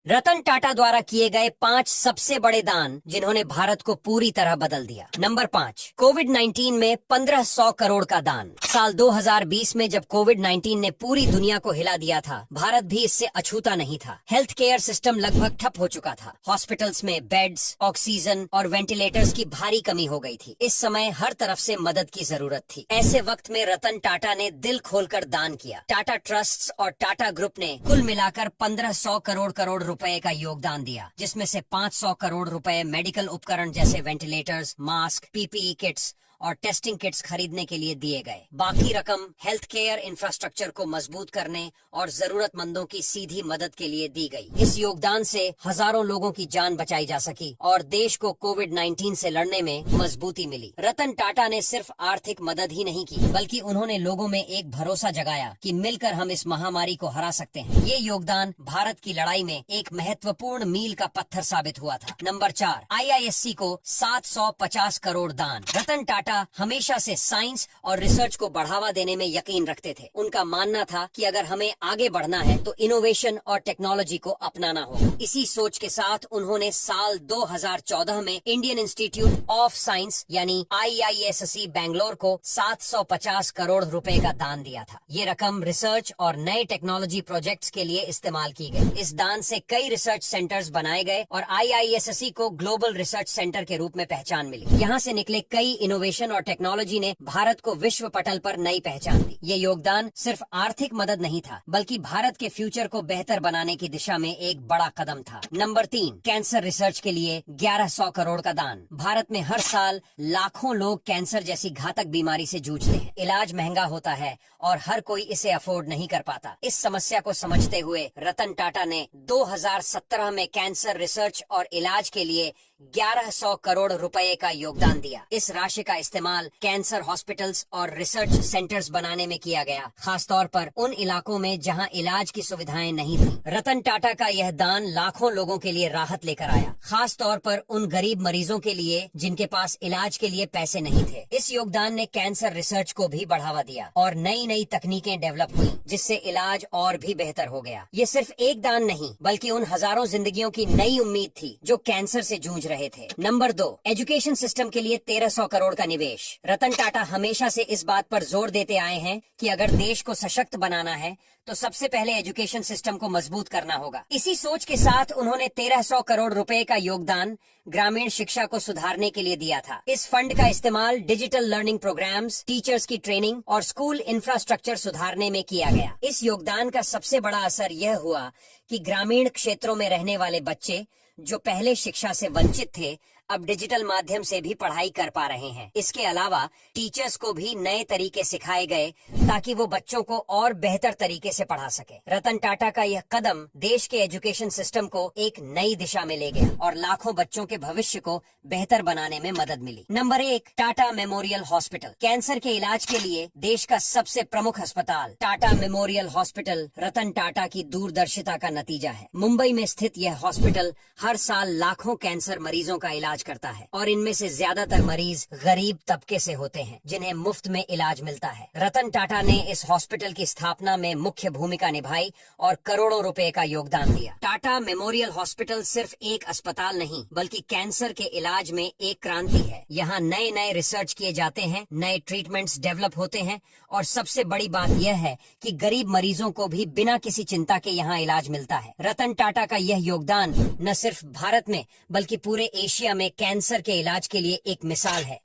रतन टाटा द्वारा किए गए 5 सबसे बड़े दान जिन्होंने भारत को पूरी तरह बदल दिया। नंबर 5, कोविड-19 में 1500 करोड़ का दान। साल 2020 में जब कोविड-19 ने पूरी दुनिया को हिला दिया था, भारत भी इससे अछूता नहीं था। हेल्थ केयर सिस्टम लगभग ठप हो चुका था। हॉस्पिटल्स में बेड्स, ऑक्सीजन और वेंटिलेटर्स की भारी कमी हो गई थी। इस समय हर तरफ से मदद की जरूरत थी। ऐसे वक्त में रतन टाटा ने दिल खोलकर दान किया। टाटा ट्रस्ट्स और टाटा ग्रुप ने कुल मिलाकर 1500 करोड़ रुपए का योगदान दिया, जिसमें से 500 करोड़ रुपए मेडिकल उपकरण जैसे वेंटिलेटर्स, मास्क, पीपीई किट्स और टेस्टिंग किट्स खरीदने के लिए दिए गए। बाकी रकम हेल्थ केयर इंफ्रास्ट्रक्चर को मजबूत करने और जरूरतमंदों की सीधी मदद के लिए दी गई। इस योगदान से हजारों लोगों की जान बचाई जा सकी और देश को कोविड-19 से लड़ने में मजबूती मिली। रतन टाटा ने सिर्फ आर्थिक मदद ही नहीं की, बल्कि उन्होंने लोगों में एक भरोसा जगाया कि मिलकर हम इस महामारी को हरा सकते हैं। ये योगदान भारत की लड़ाई में एक महत्वपूर्ण मील का पत्थर साबित हुआ था। नंबर 4, IISc को 750 करोड़ दान। रतन टाटा हमेशा से साइंस और रिसर्च को बढ़ावा देने में यकीन रखते थे। उनका मानना था कि अगर हमें आगे बढ़ना है तो इनोवेशन और टेक्नोलॉजी को अपनाना होगा। इसी सोच के साथ उन्होंने साल 2014 में इंडियन इंस्टीट्यूट ऑफ साइंस यानी IISc बैंगलोर को 750 करोड़ रुपए का दान दिया था। ये रकम रिसर्च और नए टेक्नोलॉजी प्रोजेक्ट्स के लिए इस्तेमाल की गई। इस दान से कई रिसर्च सेंटर्स बनाए गए और IISc को ग्लोबल रिसर्च सेंटर के रूप में पहचान मिली। यहाँ से निकले कई इनोवेशन और टेक्नोलॉजी ने भारत को विश्व पटल पर नई पहचान दी। ये योगदान सिर्फ आर्थिक मदद नहीं था, बल्कि भारत के फ्यूचर को बेहतर बनाने की दिशा में एक बड़ा कदम था। नंबर 3, कैंसर रिसर्च के लिए 1100 करोड़ का दान। भारत में हर साल लाखों लोग कैंसर जैसी घातक बीमारी से जूझते हैं। इलाज महंगा होता है और हर कोई इसे अफोर्ड नहीं कर पाता। इस समस्या को समझते हुए रतन टाटा ने 2017 में कैंसर रिसर्च और इलाज के लिए 1100 करोड़ रुपए का योगदान दिया। इस राशि का इस्तेमाल कैंसर हॉस्पिटल्स और रिसर्च सेंटर्स बनाने में किया गया, खास तौर पर उन इलाकों में जहां इलाज की सुविधाएं नहीं थी। रतन टाटा का यह दान लाखों लोगों के लिए राहत लेकर आया, खास तौर पर उन गरीब मरीजों के लिए जिनके पास इलाज के लिए पैसे नहीं थे। इस योगदान ने कैंसर रिसर्च को भी बढ़ावा दिया और नई नई तकनीकें डेवलप हुई, जिससे इलाज और भी बेहतर हो गया। ये सिर्फ एक दान नहीं, बल्कि उन हजारों जिंदगियों की नई उम्मीद थी जो कैंसर से जूझ रहे थे। नंबर 2, एजुकेशन सिस्टम के लिए 1300 करोड़ का निवेश। रतन टाटा हमेशा से इस बात पर जोर देते आए हैं कि अगर देश को सशक्त बनाना है तो सबसे पहले एजुकेशन सिस्टम को मजबूत करना होगा। इसी सोच के साथ उन्होंने 1300 करोड़ रुपए का योगदान ग्रामीण शिक्षा को सुधारने के लिए दिया था। इस फंड का इस्तेमाल डिजिटल लर्निंग प्रोग्राम्स, टीचर्स की ट्रेनिंग और स्कूल इंफ्रास्ट्रक्चर सुधारने में किया गया। इस योगदान का सबसे बड़ा असर यह हुआ कि ग्रामीण क्षेत्रों में रहने वाले बच्चे जो पहले शिक्षा से वंचित थे, अब डिजिटल माध्यम से भी पढ़ाई कर पा रहे हैं। इसके अलावा टीचर्स को भी नए तरीके सिखाए गए ताकि वो बच्चों को और बेहतर तरीके से पढ़ा सके। रतन टाटा का यह कदम देश के एजुकेशन सिस्टम को एक नई दिशा में ले गया और लाखों बच्चों के भविष्य को बेहतर बनाने में मदद मिली। नंबर 1, टाटा मेमोरियल हॉस्पिटल। कैंसर के इलाज के लिए देश का सबसे प्रमुख अस्पताल टाटा मेमोरियल हॉस्पिटल रतन टाटा की दूरदर्शिता का नतीजा है। मुंबई में स्थित यह हॉस्पिटल हर साल लाखों कैंसर मरीजों का इलाज करता है और इनमें से ज्यादातर मरीज गरीब तबके से होते हैं, जिन्हें मुफ्त में इलाज मिलता है। रतन टाटा ने इस हॉस्पिटल की स्थापना में मुख्य भूमिका निभाई और करोड़ों रुपए का योगदान दिया। टाटा मेमोरियल हॉस्पिटल सिर्फ एक अस्पताल नहीं, बल्कि कैंसर के इलाज में एक क्रांति है। यहाँ नए नए रिसर्च किए जाते हैं, नए ट्रीटमेंट्स डेवलप होते हैं और सबसे बड़ी बात यह है कि गरीब मरीजों को भी बिना किसी चिंता के यहाँ इलाज मिलता है। रतन टाटा का यह योगदान न सिर्फ भारत में बल्कि पूरे एशिया में कैंसर के इलाज के लिए एक मिसाल है।